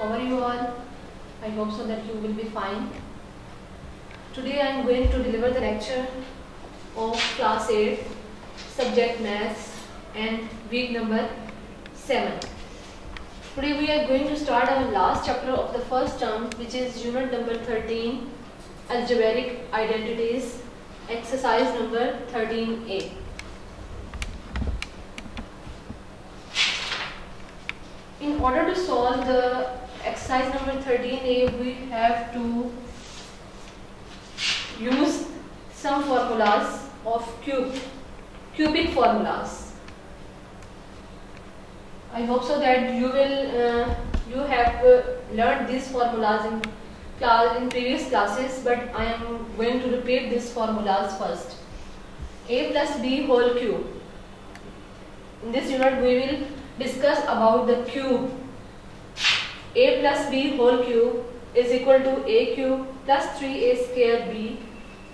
How are you all? I hope so that you will be fine. Today I am going to deliver the lecture of class 8 subject maths and week number 7. Today we are going to start our last chapter of the first term, which is unit number 13, algebraic identities, exercise number 13A. In order to solve the exercise number 13A, we have to use some formulas of cubic formulas. I hope so that you have learned these formulas in previous classes, but I am going to repeat these formulas first. A plus b whole cube. In this unit we will discuss about the cube. A plus b whole cube is equal to a cube plus 3a square b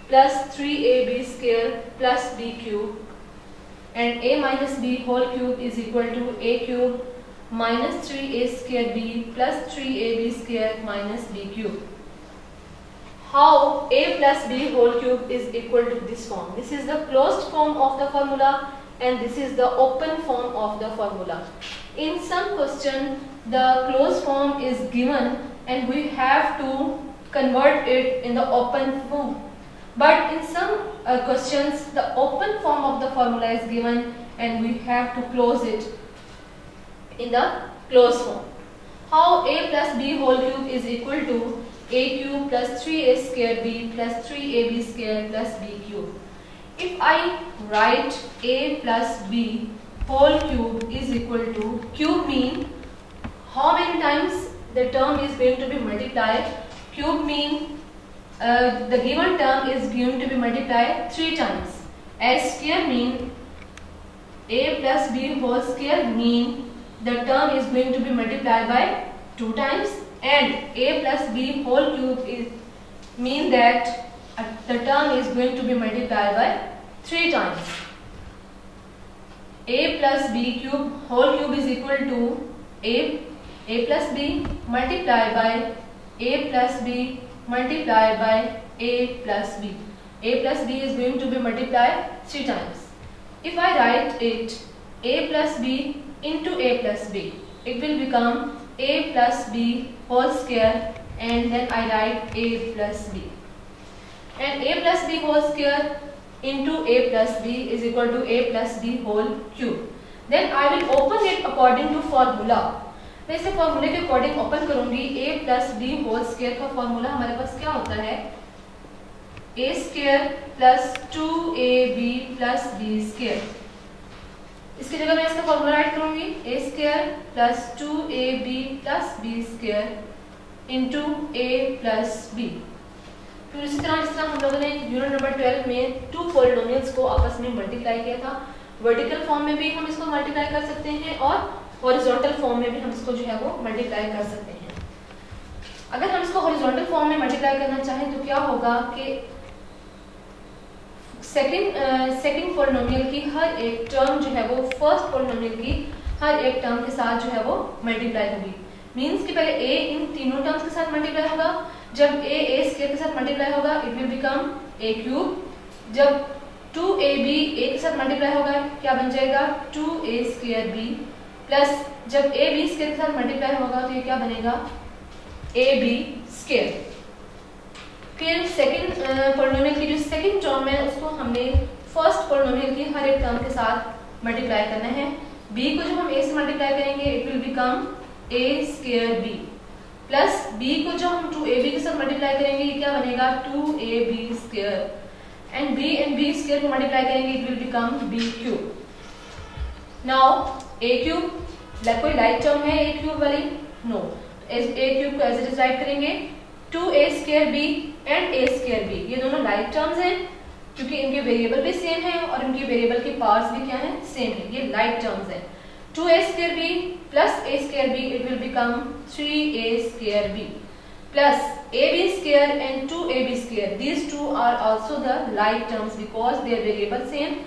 plus 3ab square plus b cube, and a minus b whole cube is equal to a cube minus 3a square b plus 3ab square minus b cube. How a plus b whole cube is equal to this form? This is the closed form of the formula and this is the open form of the formula. In some question the closed form is given and we have to convert it in the open form. But in some questions the open form of the formula is given and we have to close it in the closed form. How a plus b whole cube is equal to a cube plus 3a square b plus 3ab square plus b cube. If I write a plus b whole cube is equal to, cube mean how many times the term is going to be multiplied. Cube mean the given term is going to be multiplied 3 times. As square mean a plus b whole square mean the term is going to be multiplied by 2 times, and a plus b whole cube is mean that the term is going to be multiplied by 3 times. A plus b cube whole cube is equal to a plus b multiplied by a plus b multiplied by a plus b. A plus b is going to be multiplied 3 times. If I write it a plus b into a plus b, it will become a plus b whole square, and then I write a plus b. And a plus b whole square into a plus b is equal to a plus b whole cube. Then I will open it according to formula. मैं इसे फॉर्मूले के according open करूंगी. a plus B whole square का formula हमारे पास क्या होता है? a square plus 2ab plus b square. इसकी जगह मैं इसका फॉर्मूला राइट करूंगी a square plus 2ab plus b square into a plus b. फिर इसी तरह जिस तरह हम लोगों ने यूनिट नंबर 12 में 2 पॉलिनोमियल्स को आपस में मल्टीप्लाई किया था, वर्टिकल फॉर्म में भी हम इसको मल्टीप्लाई कर सकते हैं और हॉरिजॉन्टल फॉर्म में भी हम इसको जो है वो मल्टीप्लाई कर सकते हैं. अगर हम इसको हॉरिजॉन्टल फॉर्म में मल्टीप्लाई करना चाहें तो क्या होगा कि सेकंड पॉलिनोमियल की हर एक टर्म जो है वो फर्स्ट पॉलिनोमियल की हर एक टर्म के साथ जो है वो मल्टीप्लाई होगी. मींस कि पहले a इन तीनों टर्म्स के साथ मल्टीप्लाई होगा. जब a स्क्वायर के साथ मल्टीप्लाई होगा it will become a cube. जब 2ab a के साथ मल्टीप्लाई होगा क्या बन जाएगा? 2a स्क्वायर b प्लस जब a b स्क्वायर के साथ मल्टीप्लाई होगा तो ये क्या बनेगा? ab square. फिर सेकंड पॉलिनोमियल की जो सेकंड टर्म है उसको हमने फर्स्ट पॉलिनोमियल की हर एक टर्म के साथ मल्टीप्लाई करना है. b को जब हम a से मल्टीप्लाई करेंगे it will become a square b plus b को जब हम 2ab के साथ मल्टीप्लाई करेंगे ये क्या बनेगा? 2ab square. And b square को मल्टीप्लाई करेंगे it will become b cube. Now a cube कोई लाइक टर्म है a क्यूब वाली? नो. a क्यूब को एज इट इज राइट करेंगे 2a square b and a square b. ये दोनों like terms हैं क्योंकि इनके वेरिएबल भी सेम है और इनके वेरिएबल के पार्ट्स भी क्या है? सेम है. ये लाइक टर्म्स हैं. 2a square b plus a square b it will become 3a square b plus ab square and 2ab square. These two are also the like terms because their variable same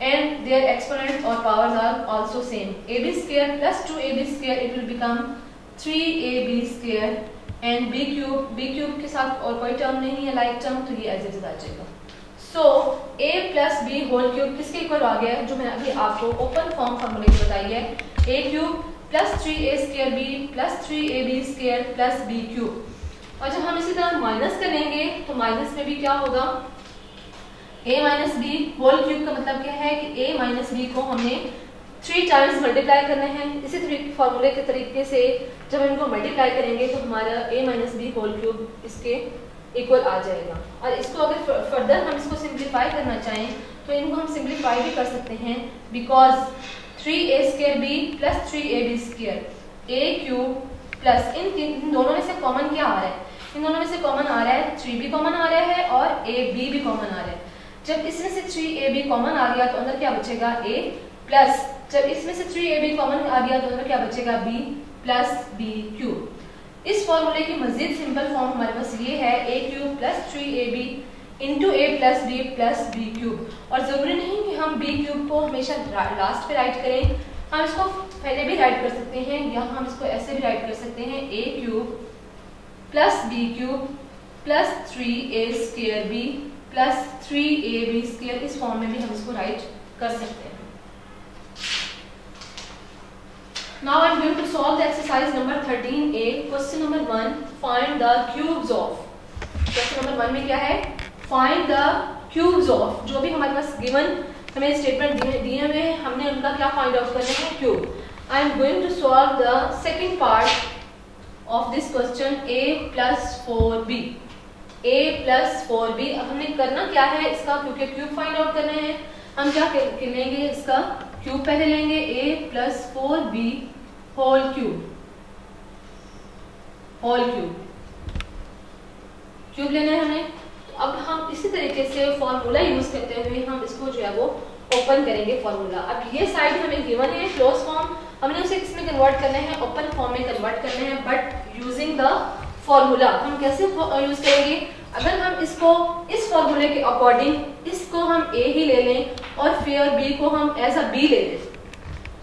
and their exponents or powers are also same. ab square plus 2ab square it will become 3ab square and b cube के साथ और कोई term नहीं है like term, तो ये as it is आ जाएगा। So a plus B whole cube किसके इक्वल आ गया है, जो मैंने अभी आपको ओपन फॉर्म फॉर्मूले में बताई है, a cube plus 3a square b plus 3ab square plus b cube. और जब हम इसी तरह माइनस करेंगे तो माइनस में भी क्या होगा, a minus B whole cube का मतलब क्या है कि a माइनस बी को हमने 3 टाइम्स मल्टीप्लाई करना है। इसी तरीके फॉर्मूले के तरीके से जब हम इनको मल्टीप्लाई करेंगे तो हमारा a minus B whole cube इसके इक्वल आ जाएगा। और इसको अगर फर्दर हम इसको सिंप्लीफाई करना चाहें तो इनको हम सिंप्लीफाई भी कर सकते हैं, because 3a square b plus 3ab square a cube plus इन दोनों में से कॉमन क्या आ रहा है, इन दोनों में से कॉमन आ रहा है 3b कॉमन आ रहा है और ab भी कॉमन आ रहा है। जब इसमें से 3ab कॉमन आ गया तो अंदर क्या बचेगा a प्लस, जब इसमें से 3ab कॉमन आ गया तो अंदर क्या बचेगा b प्लस b क्यूब। इस फॉर्मूले की मजीद सिंपल फॉर्म हमारे पास ये है a cube plus 3ab into a plus b plus b cube. और जरूरी नहीं कि हम b क्यूब को हमेशा लास्ट पे राइट करें, हम इसको पहले भी राइट कर सकते हैं या हम इसको ऐसे भी राइट कर सकते हैं a cube plus b cube plus 3a square b plus 3ab square. इस फॉर्म में भी हम इसको राइट कर सकते हैं। Now I am going to solve the exercise number 13A. Question number 1. Find the cubes of. Question number 1 में क्या है? Find the cubes of. जो भी हमारे पास given हमें स्टेटमेंट दिए हुए हैं, हमने उनका क्या फाइंड आउट करना है, cube. I am going to solve the second part of this question, a plus 4b. a plus 4b। अब हमने करना क्या है इसका, क्योंकि क्यूब फाइंड आउट करना है, हम क्या लेंगे, इसका क्यूब पहले लेंगे, a plus 4b whole cube लेना है हमें। तो अब हम इसी तरीके से फॉर्मूला यूज करते हुए हम इसको जो है वो ओपन करेंगे फॉर्मूला। अब ये साइड हमें गिवन है क्लोज फॉर्म, हमने उसे किसमें कन्वर्ट करना है, ओपन फॉर्म में कन्वर्ट करना है, बट यूजिंग द फॉर्मूला। हम कैसे यूज करेंगे, अगर हम इसको इस फॉर्मूले के अकॉर्डिंग इसको हम a ही ले लें और फिर b को हम एज अ b ले लें,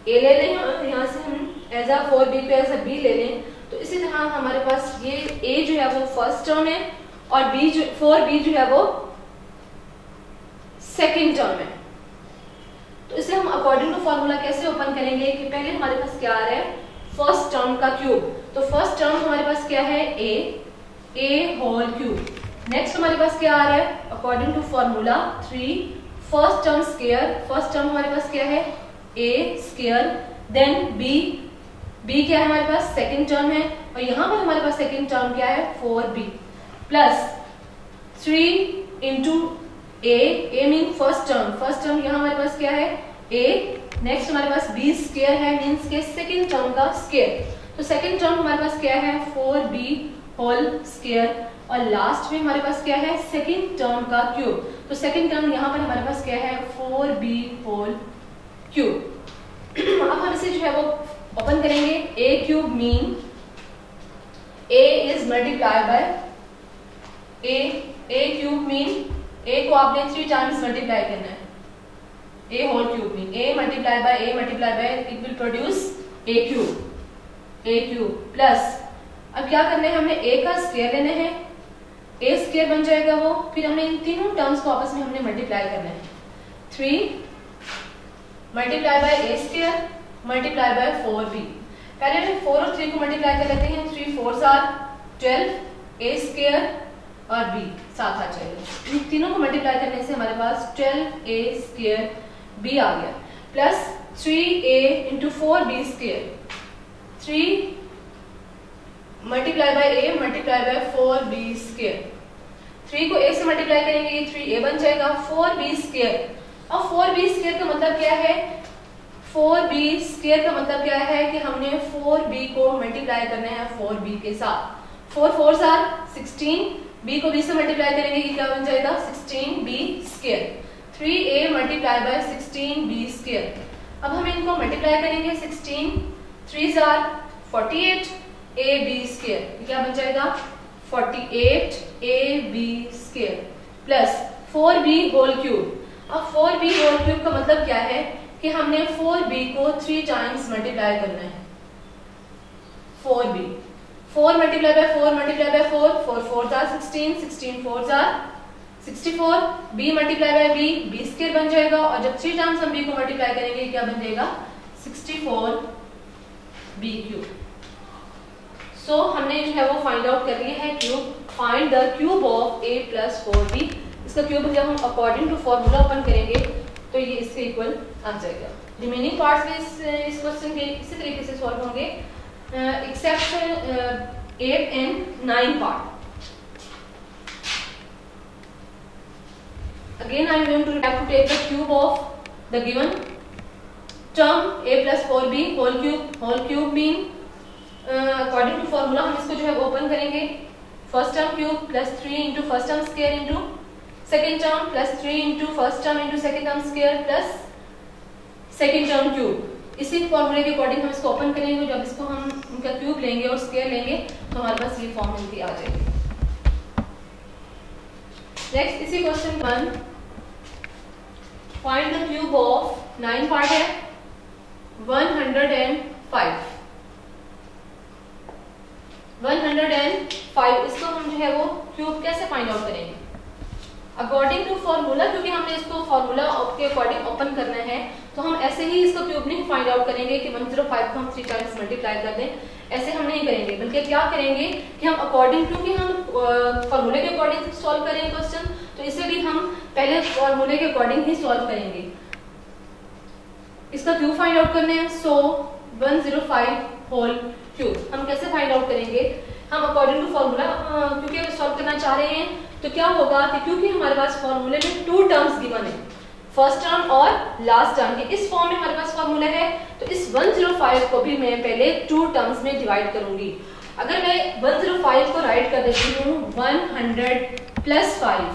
a ले लें और यहाँ से हम एज अ 4b पे एज अ b ले लें, तो इसी तरह हमारे पास ये a जो है वो फर्स्ट टर्म है और b जो 4b जो है वो सेकंड टर्म है। तो इसे हम अकॉर्डिंग टू फॉर्मूला कैसे ओपन करेंगे कि पहले हमारे पास क्या आ रहा है, फर्स्ट टर्म का क्यूब। तो फर्स्ट टर्म हमारे पास क्या है, a होल क्यूब। नेक्स्ट हमारे पास क्या आ रहा है, according to formula 3 first term square. First term हमारे पास क्या है, a स्क्वायर, देन b क्या है हमारे पास, सेकंड टर्म है, और यहाँ पर हमारे पास सेकंड टर्म क्या है, 4b plus 3 into a mean first term यहाँ हमारे पास क्या है, a। नेक्स्ट हमारे पास b स्क्वायर है, मीन्स के सेकंड टर्म का स्क्वायर। तो सेकंड टर्म हमारे पास क्या है, 4b होल स्क्वायर, और लास्ट में हमारे पास क्या है, सेकंड टर्म का क्यूब। तो सेकंड टर्म यहाँ पर हमारे पास क्या है, 4b होल क्यूब। अब हम इसे जो है वो ओपन करेंगे, a cube mean a is multiply by a cube mean a को आपने 3 टाइम्स मल्टीप्लाई करना है, a whole cube mean a multiply by it will produce a cube plus, अब क्या करना है, हमने a का स्क्वायर लेना है, a स्क्वायर बन जाएगा वो, फिर हमने इन तीनों टर्म्स को आपस में हमने मल्टीप्लाई करना है, 3 multiply by a square multiply by 4b। पहले हम 4 और 3 को मल्टीप्लाई कर लेते हैं, 3 4 आर 12, a स्क्वायर और b साथ आ जाएगा। इन तीनों को मल्टीप्लाई करने से हमारे पास 12a स्क्वायर b आ गया, plus 3a into 4b square, 3 multiply by a multiply bye 4b square. 3 को a से मल्टीप्लाई करेंगे 3a बन जाएगा, 4b स्क्वायर। और 4b स्क्वायर का मतलब क्या है, 4b स्क्वायर का मतलब क्या है कि हमने 4b को मल्टीप्लाई करना है 4b के साथ। 4 4 आर 16, b को b से मल्टीप्लाई करेंगे कि क्या बन जाएगा, 16b square. 3a multiply by 16b square. अब हम इनको मल्टीप्लाई करेंगे, 16 3 आर 48 ab स्क्वायर, क्या बन जाएगा, 48ab square plus 4b whole cube. अब 4b होल क्यूब का मतलब क्या है कि हमने 4b को 3 टाइम्स मल्टीप्लाई करना है, 4b, 4 multiply by 4 multiply by 4, 4 4 are 16, 16 4 are 64, b multiply by b, b square बन जाएगा, और जब 3 टाइम्स हम b को मल्टीप्लाई करेंगे क्या बन जाएगा 64b क्यूब। सो हमने जो है वो फाइंड आउट कर लिया है cube. Find the cube of a plus 4b। इसका क्यूब जब हम अकॉर्डिंग टू फॉर्मूला ओपन करेंगे तो ये इसके इक्वल आ जाएगा। रिमेनिंग पार्ट्स भी इस क्वेश्चन के इसी तरीके से सॉल्व होंगे except 8 and 9 part. Again I am going to have to take the cube of the given term a plus 4b whole cube. Whole cube mean according to formula हम इसको जो है ओपन करेंगे। First term cube plus 3 into first term square into second term plus 3 into first term into second term square plus second term cube. इसी फॉर्मूले के according हम इसको ओपन करेंगे। जब इसको हम उनका क्यूब लेंगे और स्क्वायर लेंगे तो हमारे पास ये फॉर्म मिलती आ जाएगी। नेक्स्ट इसी question 1 find the cube of 9 part है 105। 105 इसको हम जो है वो क्यूब कैसे फाइंड आउट करेंगे अकॉर्डिंग टू फॉर्मूला, क्योंकि हमने इसको फॉर्मूला के अकॉर्डिंग ओपन करना है तो हम ऐसे ही इसको क्यूब नहीं फाइंड आउट करेंगे कि 105 को हम 3 टाइम्स मल्टीप्लाई कर दें, ऐसे हम नहीं करेंगे। बल्कि क्या करेंगे कि हम अकॉर्डिंग टू कि हम फॉर्मूले के अकॉर्डिंग सॉल्व करेंगे क्वेश्चन, तो इसे भी हम पहले फॉर्मूले के अकॉर्डिंग ही सॉल्व करेंगे। इसका क्यूब फाइंड आउट करने हैं। सो 105 होल क्यूब हम कैसे फाइंड आउट करेंगे, हम अकॉर्डिंग टू फॉर्मूला क्योंकि हम सॉल्व करना चाह रहे हैं तो क्या होगा कि क्योंकि हमारे पास फॉर्मूले में 2 टर्म्स गिवन है, फर्स्ट टर्म और लास्ट टर्म के, इस फॉर्म में हमारे पास फॉर्मूला है तो इस 105 को भी मैं पहले 2 टर्म्स में डिवाइड करूंगी। अगर मैं 105 को राइट कर देती हूँ 100 प्लस 5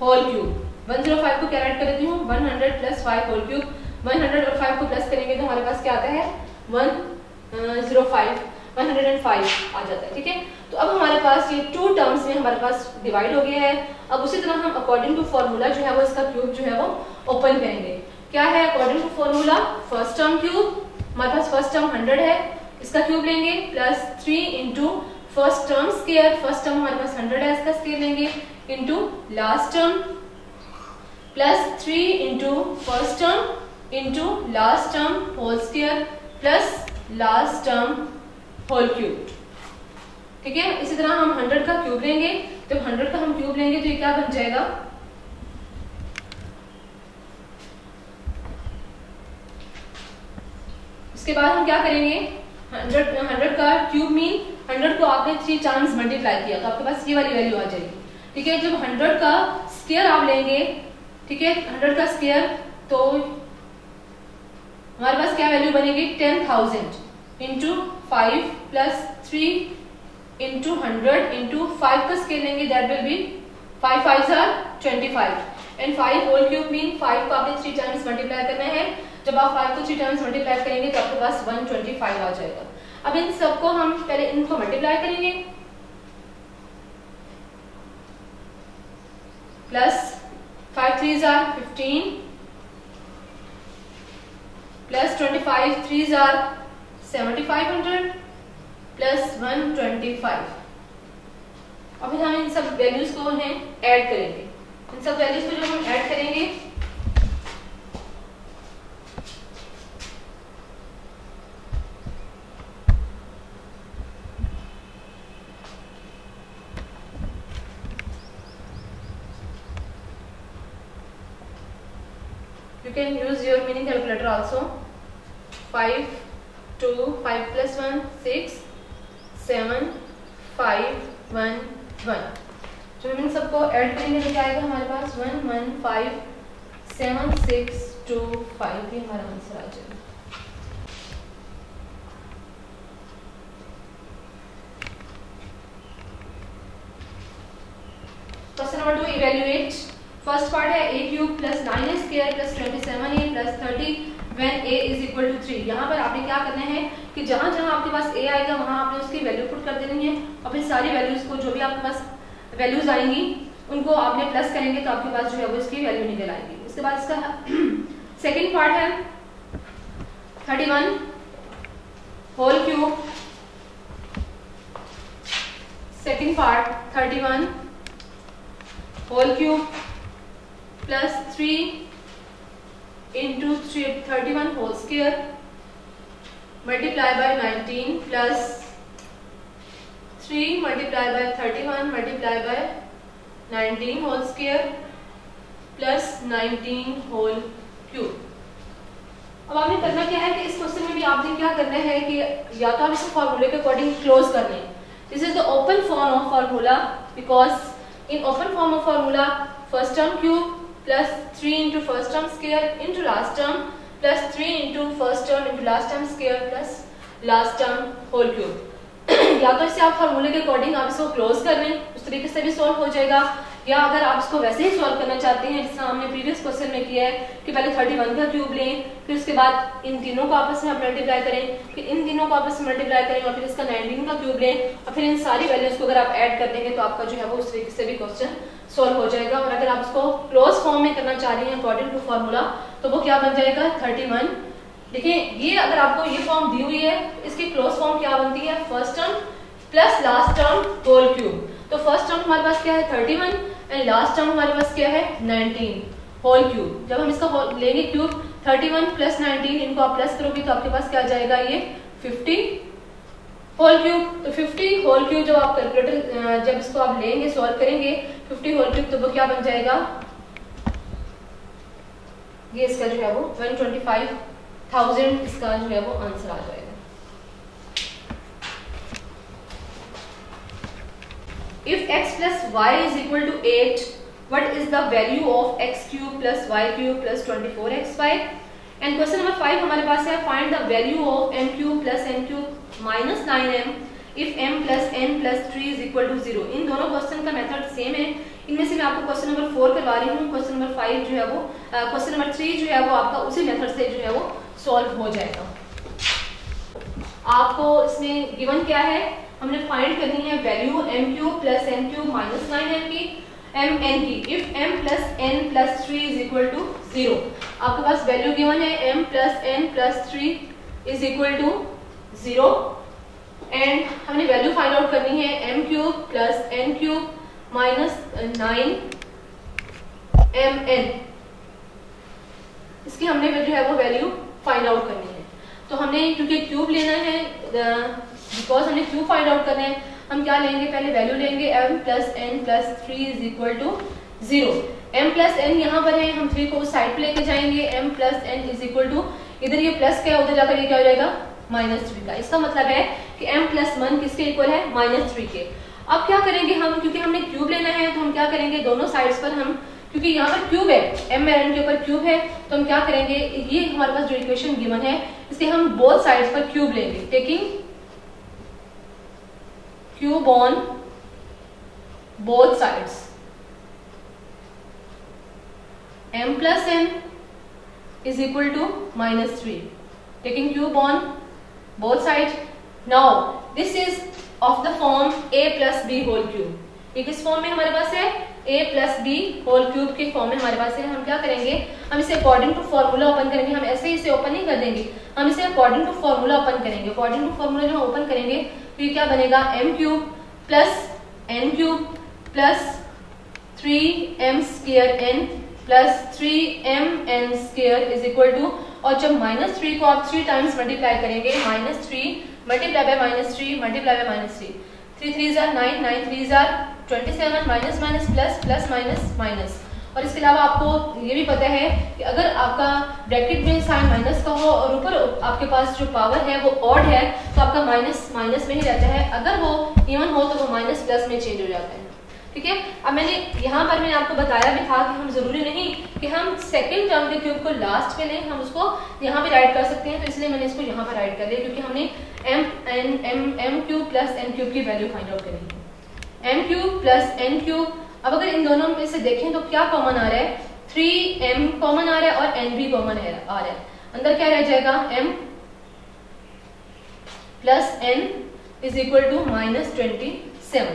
होल क्यूब, 105 को क्या राइट कर देती हूँ 100 प्लस 5 होल क्यूब। 100 और 5 को प्लस करेंगे तो हमारे पास क्या आता है 105 आ जाता है। ठीक है, तो अब हमारे पास ये 2 टर्म्स में हमारे पास डिवाइड हो गया है। अब उसी तरह हम अकॉर्डिंग टू फॉर्मूला जो है वो इसका क्यूब जो है वो ओपन करेंगे। क्या है according to formula, first term cube, हमारे पास फर्स्ट टर्म 100 है, इसका क्यूब लेंगे plus 3 into first term square, first term हमारे पास 100 है, इसका स्क्वायर लेंगे into last term plus 3 into first term into last term whole square plus last term whole cube. ठीक है, इसी तरह हम 100 का क्यूब लेंगे, तो 100 का हम क्यूब लेंगे तो ये क्या बन जाएगा इसके बाद हम क्या करेंगे 100 का क्यूब मीन 100 को आपने 3 टाइम्स मल्टीप्लाई किया तो आपके पास ये वाली वैल्यू आ जाएगी। ठीक है, जब 100 का स्क्वायर आप लेंगे, ठीक है 100 का स्क्वायर तो हमारे पास क्या वैल्यू बनेगी 10,000 इंटू 5 प्लस 3 इंटू 100 इंटू 5 का स्केल लेंगे that will be 5 5s are 25 and 5 whole cube mean 5 को आपने 3 टाइम्स मल्टीप्लाई करना है। जब आप 5 को 3 टाइम्स मल्टीप्लाई करेंगे तो आपके पास 125 आ जाएगा। अब इन सबको हम पहले इनको मल्टीप्लाई करेंगे plus 5 3s are 15 plus 25 3s are 7500 plus 125। अब हम इन सब वैल्यूज को हैं ऐड करेंगे। इन सब वैल्यूज को जब हम ऐड करेंगे you can use your mini calculator also। 5 2 5 plus 1 6 7 5 1 1। जब हम इन सबको ऐड करेंगे तो क्या आएगा हमारे पास 1 1 5 7 6 2 5 ये हमारा आंसर आ जाएगा। Question number 2 evaluate. First part है a cube plus 9a square plus 27a plus 30 when a is equal to 3। यहाँ पर आपने क्या करना है कि जहां जहां आपके पास a आएगा वहां आपने उसकी वैल्यू पुट कर देनी है और फिर सारी वैल्यूज को जो भी आपके पास वैल्यूज आएंगी उनको आपने प्लस करेंगे तो आपके पास जो है वो इसकी वैल्यू निकल आएगी। उसके बाद इसका सेकेंड पार्ट है 31 whole cube second part 31 whole cube plus 3 into 31 whole square multiply by 19 plus 3 multiply by 31 multiply by 19 whole square plus 19 whole cube। अब आपने करना क्या है कि इस क्वेश्चन में भी आपने क्या करना है कि या तो आप इसे फॉर्मूले के अकॉर्डिंग क्लोज कर लें। This is the open form of formula because in open form of formula first term cube plus 3 into first term square into last term plus 3 into first term into last term square plus last term whole cube। या तो इसे आप फॉर्मूले के according आप इसको close कर लें, उस तरीके से भी सॉल्व हो जाएगा, या अगर आप इसको वैसे ही सॉल्व करना चाहते हैं जिस तरह हमने प्रीवियस क्वेश्चन में किया है कि पहले 31 का क्यूब लें, फिर उसके बाद इन तीनों को आपस में आप मल्टीप्लाई करें, फिर इन तीनों को आपस में मल्टीप्लाई करें और फिर इसका 19 का क्यूब लें और फिर इन सारी वैल्यूज को अगर आप ऐड कर देंगे तो आपका जो है वो उस तरीके से भी क्वेश्चन सॉल्व हो जाएगा। और अगर आप इसको क्लोज फॉर्म में करना चाह रहे हैं अकॉर्डिंग टू फॉर्मूला तो वो क्या बन जाएगा 31। देखिए ये अगर आपको ये फॉर्म दी हुई है, इसकी क्लोज फॉर्म क्या बनती है, first term plus last term whole cube. तो फर्स्ट टर्म हमारे पास क्या है 31 एंड लास्ट टर्म हमारे पास क्या है 19 होल क्यूब। जब हम इसका लेंगे क्यूब 31 प्लस 19 इनको आप प्लस करोगे तो आपके पास क्या आ जाएगा ये 50 होल क्यूब। तो 50 होल क्यूब जब आप कैलकुलेटर जब इसको आप लेंगे सॉल्व करेंगे 50 होल क्यूब तो वो क्या बन जाएगा, ये इसका जो है वो 125,000 इसका जो है वो आंसर आ जाएगा। If x plus y is equal to 8, what is the value of x cube plus y cube plus 24xy? And question number 5 हमारे पास है find the value of m cube plus n cube minus 9m if m plus n plus 3 is equal to 0। इन दोनों question का method same है, इनमें से मैं आपको question number 4 करवा रही हूँ। क्वेश्चन नंबर 5 जो है वो क्वेश्चन नंबर 3 जो है वो आपका उसी मेथड से जो है वो सॉल्व हो जाएगा। आपको इसमें गिवन क्या है, हमने फाइंड करनी है value m cube plus n cube minus 9m की m n की if m plus n plus 3 is equal to 0। आपके पास वैल्यू गिवन है m plus n plus 3 is equal to 0 and हमने वैल्यू फाइंड आउट करनी है m cube plus n cube minus 9mn। इसकी हमने जो है वो वैल्यू फाइंड आउट करनी है। तो हमने क्योंकि क्यूब लेना है बिकॉज हमने क्यूब फाइंड आउट करना है, हम क्या लेंगे पहले वैल्यू लेंगे m plus n plus 3 is equal to 0। m plus n यहाँ पर है, हम 3 को उस साइड पे लेके जाएंगे, m plus n is equal to इधर ये प्लस क्या है उधर जाकर ये क्या हो जाएगा -3 का। इसका मतलब है कि m प्लस 1 किसके इक्वल है -3 के। अब क्या करेंगे हम, क्योंकि हमने क्यूब लेना है तो हम क्या करेंगे दोनों साइड्स पर हम, क्योंकि यहाँ पर क्यूब है m और n के ऊपर क्यूब है तो हम क्या करेंगे, ये हमारे पास जो इक्वेशन गिवन है इसके हम बोथ साइड्स पर क्यूब लेंगे, taking cube on both sides m plus n is equal to -3, taking cube on both sides। Now this is of the form a plus b whole cube। ये किस form में हमारे पास है, a plus b whole cube के form में हमारे पास है। हम क्या करेंगे, हम इसे अकॉर्डिंग टू फॉर्मूला ओपन करेंगे, हम ऐसे ही इसे ओपन नहीं कर देंगे, हम इसे अकॉर्डिंग टू फॉर्मूला ओपन करेंगे। अकॉर्डिंग टू फॉर्मूला जो हम ओपन करेंगे तो ये क्या बनेगा m cube plus n cube plus 3m square n plus 3mn square is equal to, और जब -3 को आप 3 टाइम्स मल्टीप्लाई करेंगे, -3 multiply by -3 multiply by -3, 3 3 are 9, 9 3 are 27, minus minus plus plus minus minus. और इसके अलावा आपको ये भी पता है कि अगर आपका ब्रैकेट में साइन माइनस का हो और ऊपर आपके पास जो पावर है वो ऑड है तो आपका माइनस माइनस में ही रहता है, अगर वो इवन हो तो वो माइनस प्लस में चेंज हो जाता है। ठीक है, अब मैंने यहाँ पर मैंने आपको बताया भी था कि हम जरूरी नहीं कि हम सेकंड टर्म के क्यूब को लास्ट में लें, हम उसको यहाँ पे राइट कर सकते हैं, तो इसलिए मैंने इसको यहाँ पर राइट कर लिया क्योंकि हमने m cube plus n cube की वैल्यू फाइंड आउट करनी है। m cube plus n cube, अब अगर इन दोनों में से देखें तो क्या कॉमन आ रहा है, 3m कॉमन आ रहा है और n भी कॉमन आ रहा है, अंदर क्या रह जाएगा m plus n is equal to -27।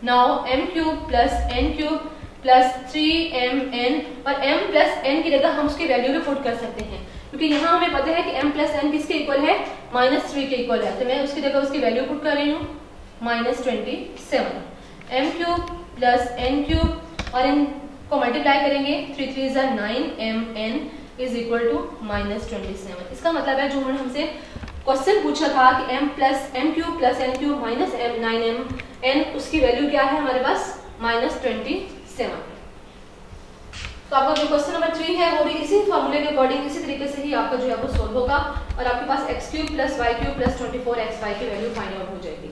Now m cube plus n cube plus 3mn, और m प्लस n की जगह हम उसकी वैल्यू भी पुट कर सकते हैं क्योंकि यहाँ हमें पता है कि m प्लस n किसके इक्वल है, -3 के इक्वल है, तो मैं उसकी जगह उसकी वैल्यू पुट कर रही हूँ -27, m cube plus n cube और इनको मल्टीप्लाई करेंगे 3 3 = 9 mn इज इक्वल टू -27। इसका मतलब है जो उन्होंने हमसे क्वेश्चन पूछा था कि m cube plus n cube minus 9mn, उसकी वैल्यू क्या है हमारे पास -27। तो आपका जो क्वेश्चन नंबर 3 है वो भी इसी फॉर्मूले के अकॉर्डिंग इसी तरीके से ही आपका जो है वो सोल्व होगा और आपके पास x³ + y³ + 24xy की वैल्यू फाइंड आउट हो जाएगी।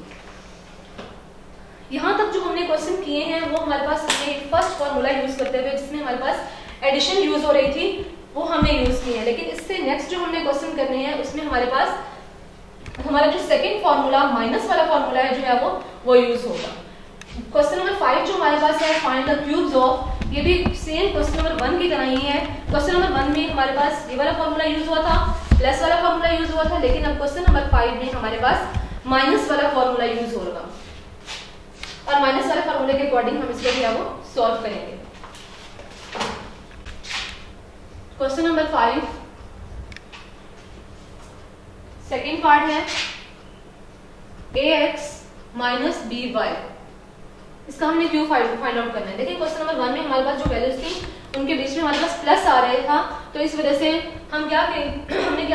यहाँ तक जो हमने क्वेश्चन किए हैं वो हमारे पास हमने फर्स्ट फॉर्मूला यूज करते हुए जिसमें हमारे पास एडिशन यूज हो रही थी वो हमने यूज की है, लेकिन इससे नेक्स्ट जो हमने क्वेश्चन करने हैं उसमें हमारे पास हमारा जो सेकंड फॉर्मूला माइनस वाला फॉर्मूला है जो है वो यूज होगा। क्वेश्चन नंबर 5 जो हमारे पास है फाइंड द क्यूब्स ऑफ, ये भी सेम क्वेश्चन नंबर 1 की तरह ही है। क्वेश्चन नंबर 1 में हमारे पास ये वाला फॉर्मूला यूज हुआ था, प्लस वाला फॉर्मूला यूज हुआ था, लेकिन अब क्वेश्चन नंबर 5 में हमारे पास माइनस वाला फॉर्मूला यूज होगा और माइनस वाले फॉर्मूले के अकॉर्डिंग हम इसको जो है वो सॉल्व करेंगे। क्वेश्चन नंबर 5 सेकेंड पार्ट है ax माइनस by, इसका हमने क्यों फाइंड आउट करना है। देखिए क्वेश्चन नंबर 1 में हमारे पास जो वैल्यूज थी उनके बीच में हमारे पास प्लस आ रहा था, तो इस वजह से हमने क्या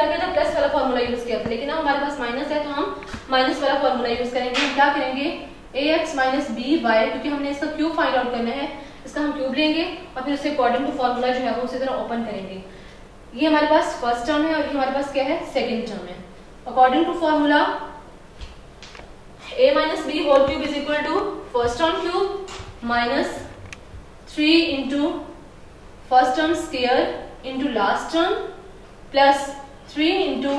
किया था, प्लस वाला फॉर्मूला यूज किया था, लेकिन अब हमारे पास माइनस है तो हम माइनस वाला फॉर्मूला यूज करेंगे। हम क्या करेंगे ax माइनस by, क्योंकि हमने इसका क्यूब फाइंड आउट करना है, इसका हम क्यूब लेंगे और फिर उससे अकॉर्डिंग टू फॉर्मूला जो है वो उसी तरह ओपन करेंगे। ये हमारे पास फर्स्ट टर्म है और ये हमारे पास क्या है, सेकेंड टर्म है। According to formula a minus b whole cube is equal to first term cube minus 3 into first term square into last term plus 3 into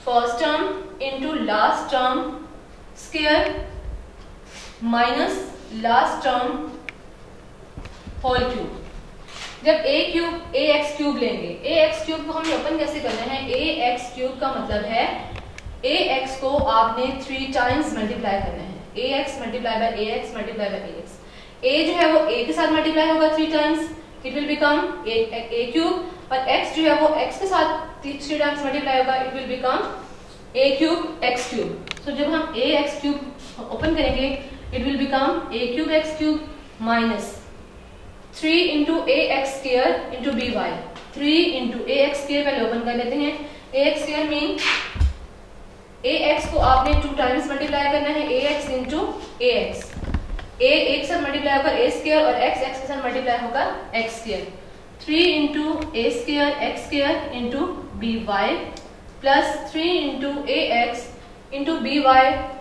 first term into last term square minus last term whole cube. जब ax cube लेंगे, ax cube को हमें open कैसे करना है, ax cube का मतलब है ax को आपने 3 टाइम्स मल्टीप्लाई करना है, ax multiply by ax multiply by ax। a जो है वो a के साथ मल्टीप्लाई होगा 3 times, it will become a cube, और x जो है वो x के साथ 3 टाइम्स मल्टीप्लाई होगा, it will become a cube x cube. तो जब हम ax क्यूब ओपन करेंगे it will become a cube x cube minus 3 into ax square into by, 3 into ax square पहले ओपन कर लेते हैं। ax स्क्वायर मीन ax को आपने 2 टाइम्स मल्टीप्लाई करना है, ax इंटू ax, a के साथ मल्टीप्लाई होकर a स्क्वायर और x के साथ मल्टीप्लाई होगा x square, 3 into a square x square into by plus 3 into ax into by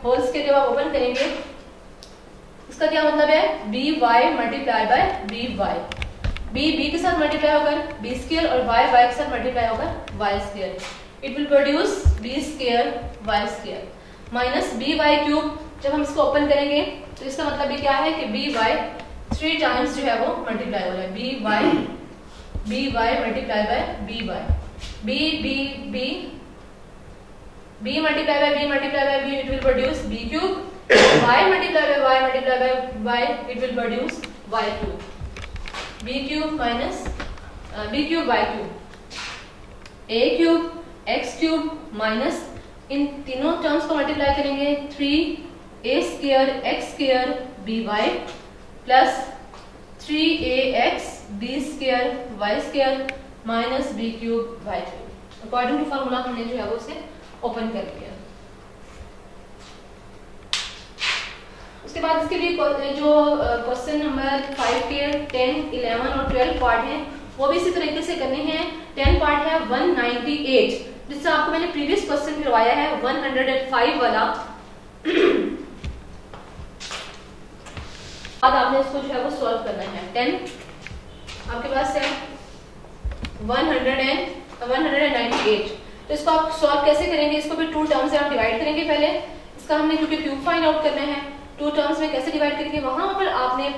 whole square. जब आप ओपन करेंगे इसका क्या मतलब है, by multiply by by, b के साथ मल्टीप्लाई होकर b स्क्वायर और y के साथ मल्टीप्लाई होकर y square, it will produce b square y square minus by cube. जब हम इसको ओपन करेंगे तो इसका मतलब ये क्या है कि by 3 टाइम्स जो है वो मल्टीप्लाई हो रहा है, by multiply by b multiply by b, it will produce b cube, y multiply by y, it will produce y cube, b cube minus b cube y cube, a cube x cube minus इन तीनों terms को multiply करेंगे 3a square x square by plus 3ax b square y square minus b cube y cube. According to formula हमने जो है वो उसे open कर लिया। उसके बाद इसके लिए जो क्वेश्चन नंबर 5 के 10, 11 और 12 पार्ट हैं वो भी इसी तरीके से करने हैं। 10 पार्ट है 198, जिससे आपको मैंने प्रीवियस क्वेश्चन करवाया है 105 वाला। बाद आपने इसको जो है वो सॉल्व करना है। 10 आपके पास है 198, तो इसको आप सॉल्व कैसे करेंगे, इसको फिर 2 टर्म्स से आप डिवाइड करेंगे। पहले इसका हमने क्योंकि क्यूब फाइंड आउट करना है, 2 टर्म्स में कैसे डिवाइड करेंगे, वहां पर आपने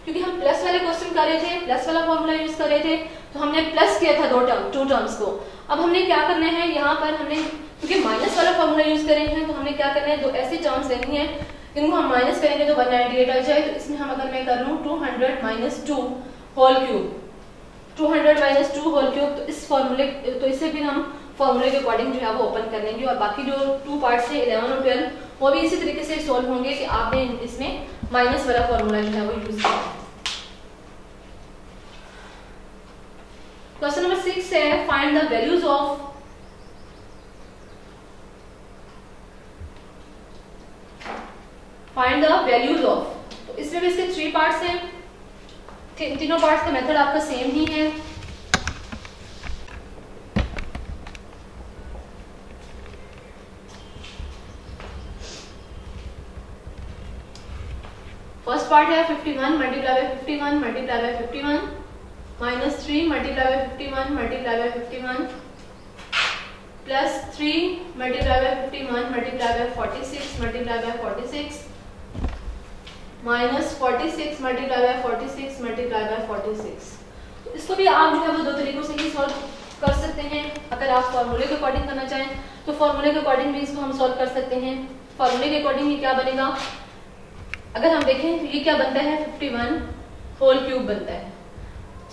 क्योंकि हम प्लस वाले क्वेश्चन कर रहे थे, प्लस वाला फॉर्मूला यूज कर रहे थे, तो हमने प्लस किया था 2 टर्म्स को। अब हमने क्या करना है, यहाँ पर हमने क्योंकि माइनस वाला फॉर्मूला यूज कर रहे हैं तो हमने क्या करना है, 2 ऐसी टर्म्स लेनी है जिनको हम माइनस करेंगे तो 198 आ जाए। तो इसमें हम अगर मैं कर लूँ 200 minus 2 whole cube, 200 minus 2 whole cube, तो इस फॉर्मूले तो इसे फिर हम फॉर्मूले के अकॉर्डिंग जो है वो ओपन कर लेंगे। और बाकी जो 2 पार्ट्स है 11 और 12 वो भी इसी तरीके से सॉल्व होंगे कि आपने इसमें माइनस वाला फॉर्मूला जो है वो यूज किया। क्वेश्चन नंबर 6 है फाइंड द वैल्यूज ऑफ तो इसमें भी इसके 3 पार्ट्स हैं, तीनों पार्ट्स का मेथड आपका सेम ही है। फर्स्ट पार्ट है 51 multiply by 51 multiply by 51 minus 3 multiply by 51 multiply by 51 plus 3 multiply by 51 multiply bye 46 multiply by 46 minus 46 multiply by 46 multiply by 46। तो इसको भी आप जो है वो दो तरीकों से ही सॉल्व कर सकते हैं। अगर आप फॉर्मूले के अकॉर्डिंग करना चाहें तो फॉर्मूले के अकॉर्डिंग भी इसको हम सॉल्व कर सकते हैं। फॉर्मूले के अकॉर्डिंग ये क्या बनेगा, अगर हम देखें तो ये क्या बनता है 51 होल क्यूब बनता है,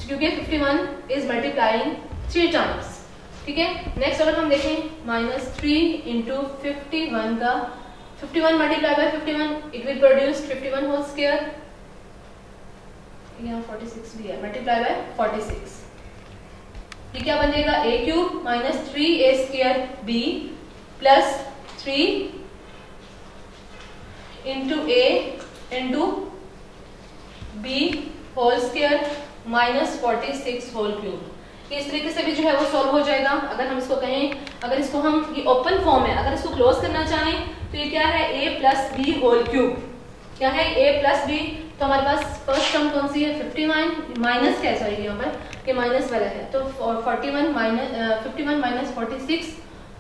क्योंकि 51 इज मल्टीप्लाइंग 3 टाइम्स। ठीक है, नेक्स्ट अगर हम देखें माइनस 3 इंटू 51 का 51 multiply by 51 it will produce 51 whole square, यहाँ 46 भी है, मल्टीप्लाई बाय 46। ये क्या बनेगा a cube minus 3a square b plus 3 into a into b whole square minus 46 whole cube. इस तरीके से भी जो है वो सॉल्व हो जाएगा। अगर हम इसको कहें, अगर इसको हम ये ओपन फॉर्म है, अगर इसको क्लोज करना चाहें तो ये क्या है a plus B whole cube, क्या है a प्लस बी। तो हमारे पास फर्स्ट टर्म कौन सी है 51 माइनस क्या है, सॉरी यहाँ पर कि माइनस वाला है, तो 41 माइनस 51 माइनस 46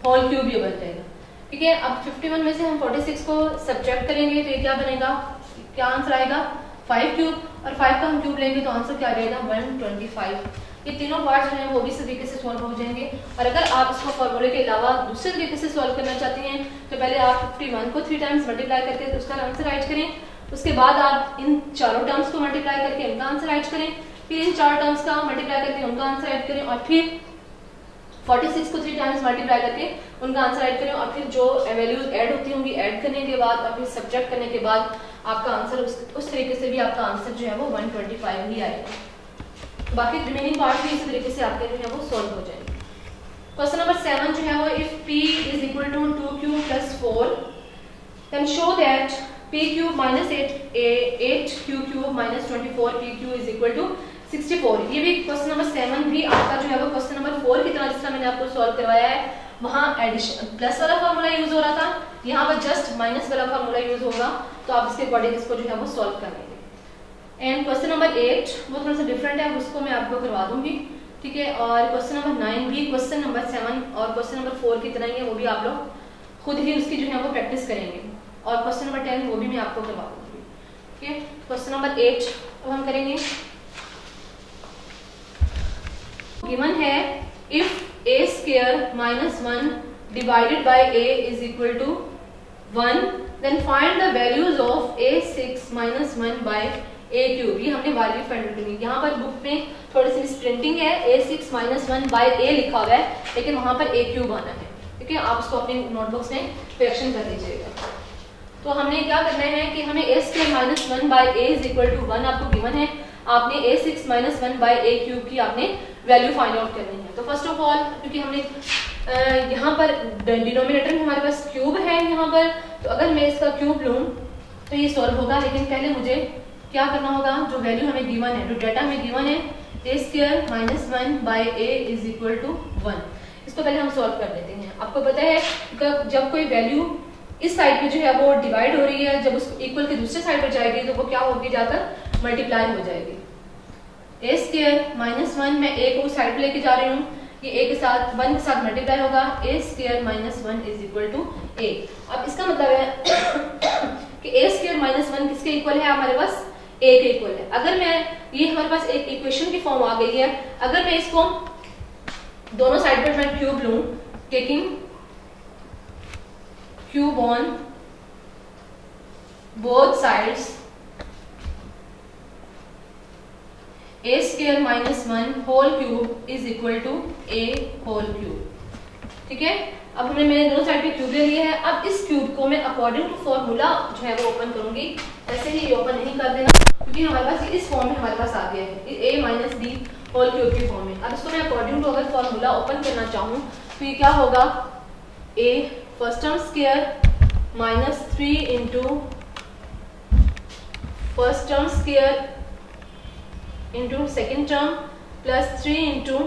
होल क्यूब ये बन जाएगा। ठीक है, अब 51 में से हम 46 को सब्ट्रैक्ट करेंगे तो ये क्या बनेगा, क्या आंसर आएगा 5 क्यूब, और 5 का हम क्यूब लेंगे तो आंसर क्या आ जाएगा 125। ये तीनों पार्ट जो हैं वो भी इस तरीके से सॉल्व हो जाएंगे। और अगर आप इसको फॉर्मूले के अलावा दूसरे तरीके से सॉल्व करना चाहते हैं तो पहले आप 51 को 3 टाइम्स मल्टीप्लाई करके तो उसका आंसर राइट करें, उसके बाद आप इन चारों टर्म्स को मल्टीप्लाई करके उनका आंसर राइट करें, फिर इन 4 टर्म्स का मल्टीप्लाई करके उनका आंसर राइट करें, और फिर 46 को 3 टाइम्स मल्टीप्लाई करके उनका आंसर राइट करें, और फिर जो वैल्यूज ऐड होती होंगी ऐड करने के बाद और फिर सब्ट्रैक्ट करने के बाद आपका आंसर उस तरीके से भी आपका आंसर जो है वो 125 ही आएगा। बाकी रिमेनिंग पार्ट भी इसी तरीके से आपके जो है वो सॉल्व हो जाएंगे। क्वेश्चन नंबर 7 जो है वो if p is equal to 2q plus 4 then show that p cube minus 8q cube minus 24pq is equal to 64। ये भी क्वेश्चन नंबर 7 भी आपका जो है वो क्वेश्चन नंबर 4 की तरह जिसका मैंने आपको सॉल्व करवाया है, वहाँ एडिशन प्लस वाला फार्मूला यूज हो रहा था, यहाँ पर जस्ट माइनस वाला फार्मूला यूज होगा। तो आप इसके अकॉर्डिंग इसको जो है वो सॉल्व कर लेंगे। एंड क्वेश्चन नंबर 8 वो थोड़ा सा डिफरेंट है, उसको मैं आपको करवा दूंगी। ठीक है, और क्वेश्चन नंबर 9 भी क्वेश्चन नंबर 7 और क्वेश्चन नंबर 4 की तरह ही है, वो भी आप लोग खुद ही उसकी जो है वो प्रैक्टिस करेंगे, और क्वेश्चन नंबर 10 वो भी मैं आपको करवा दूंगी। ठीक है, क्वेश्चन नंबर 8 अब हम करेंगे। गिवन है if a square minus 1 divided by a is equal to 1 then find the values of a6 minus 1 by a cube. ये हमने वैल्यू फाइंड करनी। यहाँ पर बुक में थोड़ी सी मिसप्रिंटिंग है, a6 माइनस 1 बाय a लिखा हुआ है, लेकिन वहां पर a क्यूब आना है। ठीक है, आप उसको अपने नोटबुक्स में करेक्शन कर लीजिएगा। तो हमने क्या करना है कि हमें a square minus 1 by a is equal to 1 आपको गिवन है, आपने a6 minus 1 by a cube की आपने वैल्यू फाइंड आउट करनी है। तो फर्स्ट ऑफ ऑल क्योंकि हमने यहाँ पर डिनोमिनेटर में हमारे पास क्यूब है यहाँ पर, तो अगर मैं इसका क्यूब लूँ तो ये सॉल्व होगा, लेकिन पहले मुझे क्या करना होगा, जो वैल्यू हमें गिवन है, जो डाटा हमें गिवन है a square minus 1 by a is equal to 1, इसको पहले हम सॉल्व कर लेते हैं। आपको पता है जब कोई वैल्यू इस साइड पे जो है वो डिवाइड हो रही है, जब उसको इक्वल के दूसरे साइड पर जाएगी तो वो क्या होगी, जाकर मल्टीप्लाई हो जाएगी। a स्क्वायर माइनस 1 मैं a को साइड पे लेके जा रही हूँ, ये a के साथ 1 के साथ मल्टीप्लाई होगा, a square minus 1 is equal to a। अब इसका मतलब है कि a स्क्वायर माइनस 1 किसके इक्वल है, हमारे पास a के इक्वल है। अगर मैं ये हमारे पास एक इक्वेशन की फॉर्म आ गई है, अगर मैं इसको दोनों साइड पर मैं क्यूब लूं, taking cube on both sides, a square minus 1 whole cube is equal to a whole cube. ठीक है, अब मैंने दोनों साइड पे क्यूब ले लिया है। अब इस क्यूब को मैं अकॉर्डिंग टू फॉर्मूला जो है वो ओपन करूंगी। ऐसे ही ओपन नहीं कर देना क्योंकि हमारे पास इस फॉर्म में हमारे पास आ गया है a minus B whole cube की फॉर्म में। अब इसको मैं अकॉर्डिंग टू अगर फॉर्मूला ओपन करना चाहूँ तो ये क्या होगा, a first term square minus 3 into first term square into second term plus 3 into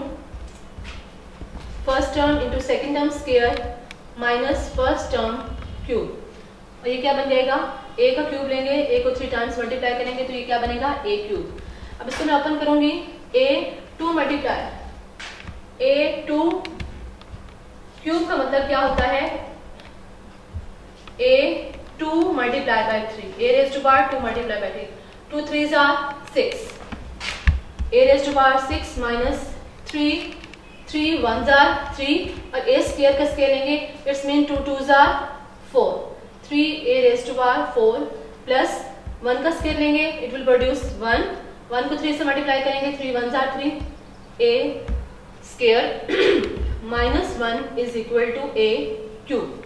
first term into second term square minus first term cube. और ये क्या बन जाएगा, a का क्यूब लेंगे, a को 3 टाइम्स मल्टीप्लाई करेंगे तो ये क्या बनेगा a क्यूब। अब इसको मैं ओपन करूंगी, a2 मल्टीप्लाई a2 क्यूब का मतलब क्या होता है, a2 multiply by 3, a raise to power 2 multiply by 3, 2 3s are 6, a raise to power 6 minus 3, 3 1s are 3 और a स्क्वायर का स्क्वायर लेंगे, it's mean 2 2s are 4, 3a raise to power 4 plus 1 का square लेंगे, it will produce 1, 1 को 3 से multiply करेंगे, 3 1s are 3, a square minus 1 is equal to a cube.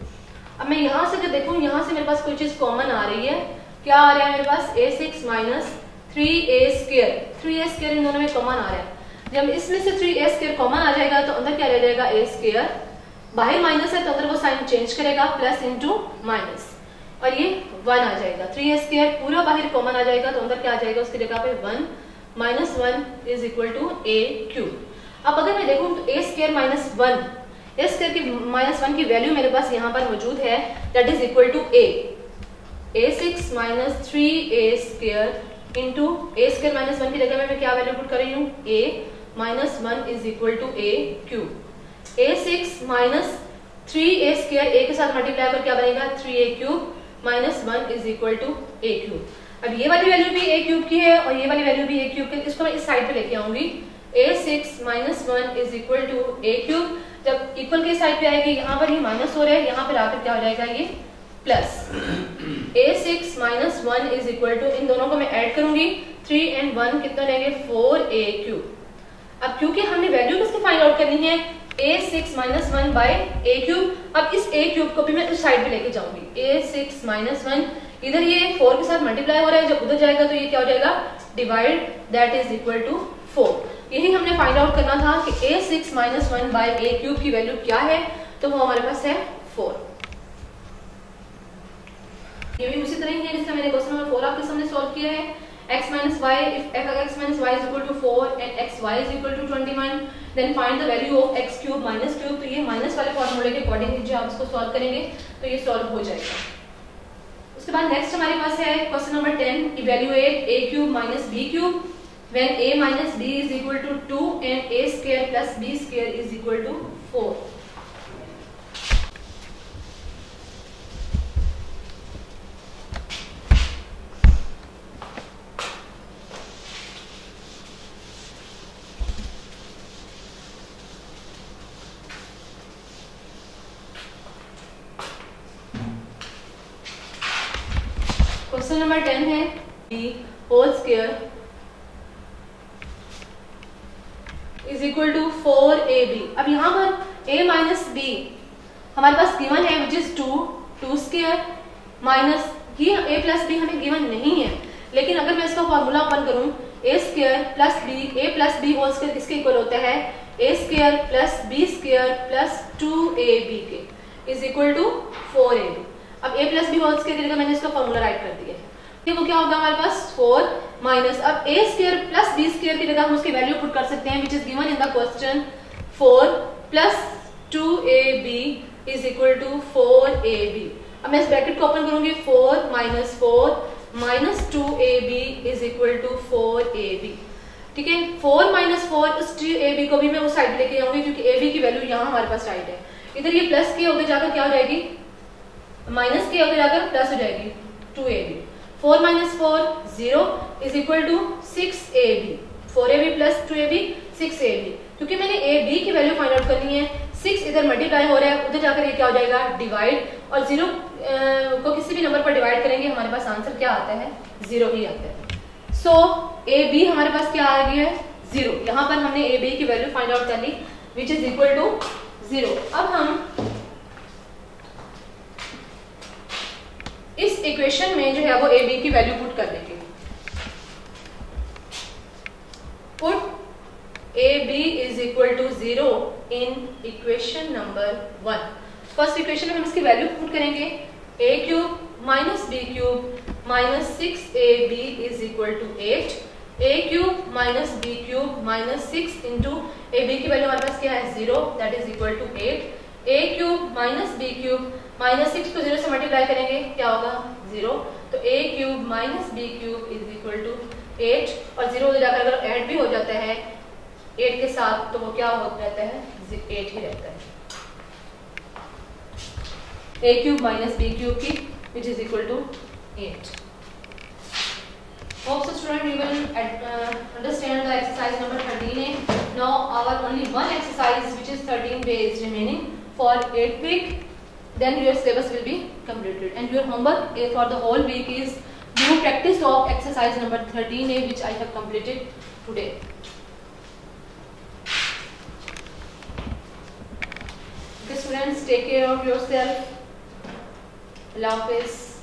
अब मैं यहां से अगर देखूं, यहां से मेरे पास कोई चीज कॉमन आ रही है, क्या आ रहा है मेरे पास, a6 minus 3a square, 3a square इन दोनों में कॉमन आ रहा है। जब इसमें से 3a स्क्वायर कॉमन आ जाएगा तो अंदर क्या रह जाएगा, a स्क्वायर, बाहर माइनस है तो अंदर वो साइन चेंज करेगा, प्लस इंटू माइनस, और ये 1 आ जाएगा। 3a स्क्वायर पूरा बाहर कॉमन आ जाएगा तो अंदर क्या आ जाएगा, उसकी जगह पे 1 minus 1 is equal to a cube. अब अगर मैं देखूं तो a square minus 1, a square की माइनस 1 की वैल्यू मेरे पास यहाँ पर मौजूद है, that is equal to a6 minus 3a square into a square minus 1 की जगह में मैं क्या वैल्यू पुट कर रही हूँ, a minus 1 is equal to a cube. a6 minus 3a square a के साथ मल्टीप्लाई कर क्या बनेगा, 3a cube minus 1 is equal to a cube. अब ये वाली वैल्यू भी a क्यूब की है और ये वाली वैल्यू भी a क्यूब की, इसको मैं इस साइड पे लेके आऊंगी, a6 minus 1 is equal to a cube. जब इक्वल के साइड पे आएगी, यहाँ पर ये माइनस हो रहा है, यहाँ पर आकर क्या हो जाएगा, ये plus, a6 minus 1 is equal to, इन दोनों को मैं ऐड करूंगी, 3 and 1 कितना लेंगे, 4a क्यूब। अब क्योंकि हमने वैल्यू किसकी फाइंड आउट करनी है, a6 minus 1 by a cube. अब इस a क्यूब को भी मैं उस साइड पे लेके जाऊंगी, a6 माइनस 1, इधर ये 4 के साथ मल्टीप्लाई हो रहा है, जब उधर जाएगा तो ये क्या हो जाएगा, divide, that is equal to 4। यही हमने फाइंड आउट करना था कि a6 minus 1 by a cube की वैल्यू क्या है, तो वो हमारे पास है 4। ये भी उसी तरह ही है जिससे मैंने क्वेश्चन नंबर 4 आपके सामने सॉल्व किया है। x minus y, if x minus y is equal to 4 and xy is equal to 21, then find the value of x cube minus cube। तो ये माइनस वाले फॉर्मूले के अकॉर्डिंग जो आप इसको सॉल्व करेंगे तो ये सॉल्व हो जाएगा। उसके बाद नेक्स्ट हमारे पास है question number 10, evaluate a cube minus b cube when a minus b is equal to 2 and a square plus b square is equal to 4। Question number 10 है b whole square is equal to 4ab। अब यहाँ पर a minus b हमारे पास given है, which is 2 square minus, ये a plus b हमें given नहीं है, लेकिन अगर मैं इसका फॉर्मूला ओपन करूं, a square plus b, a plus b whole square किसके इक्वल होता है, a square plus b square plus 2ab के इज इक्वल टू 4ab। अब a plus B whole square की जगह मैंने इसका फॉर्मूला राइट कर दिया है, वो क्या होगा हमारे पास 4 माइनस, अब a square plus b square की जगह हम उसकी वैल्यू पुट कर सकते हैं, which is given in the question, 4 plus 2ab is equal to 4ab। अब मैं इस ब्रैकेट को ओपन करूंगी, 4 minus 4 minus 2ab is equal to 4ab। ठीक है, 4 माइनस 4 उस 2ab को भी मैं उस साइड लेके जाऊंगी क्योंकि ab की वैल्यू यहाँ हमारे पास राइट है। इधर ये प्लस के उधर जाकर क्या हो जाएगी, माइनस के उधर जाकर प्लस हो जाएगी 2ab। 4 minus 4 0 is equal to 6ab, 4ab plus 2ab 6ab। क्योंकि मैंने ab की वैल्यू फाइंड आउट करनी है, 6 इधर मल्टीप्लाई हो रहा है, उधर जाकर ये क्या हो जाएगा, डिवाइड, और 0 को किसी भी नंबर पर डिवाइड करेंगे हमारे पास आंसर क्या आता है, 0 ही आता है। सो ab हमारे पास क्या आ गया है, 0। यहाँ पर हमने ab की वैल्यू फाइंड आउट कर ली, विच इज इक्वल टू 0। अब हम इस इक्वेशन में जो है वो ए बी की वैल्यू पुट कर देंगे। Put AB is equal to 0 in equation number 1। First equation में हम इसकी वैल्यू पुट करेंगे, a cube minus b cube minus 6ab is equal to 8। a cube minus b cube minus 6 into ab की value हमारे पास क्या है 0, that is equal to 8। a cube minus b cube minus 6 को 0 से multiply करेंगे क्या होगा 0, तो a cube minus b cube is equal to 8 और 0 जाकर अगर ऐड भी हो जाता है 8 के साथ तो वो क्या हो रहता है 8 ही रहता है। a cube minus b cube की which is equal to 8। Hope so student you will understand the exercise number 13A. Now our only one exercise which is 13 days remaining for 8 week. Then your syllabus will be completed and your homework for the whole week is do practice of exercise number 13A which I have completed today. Okay students, take care of yourself. Allah Hafiz.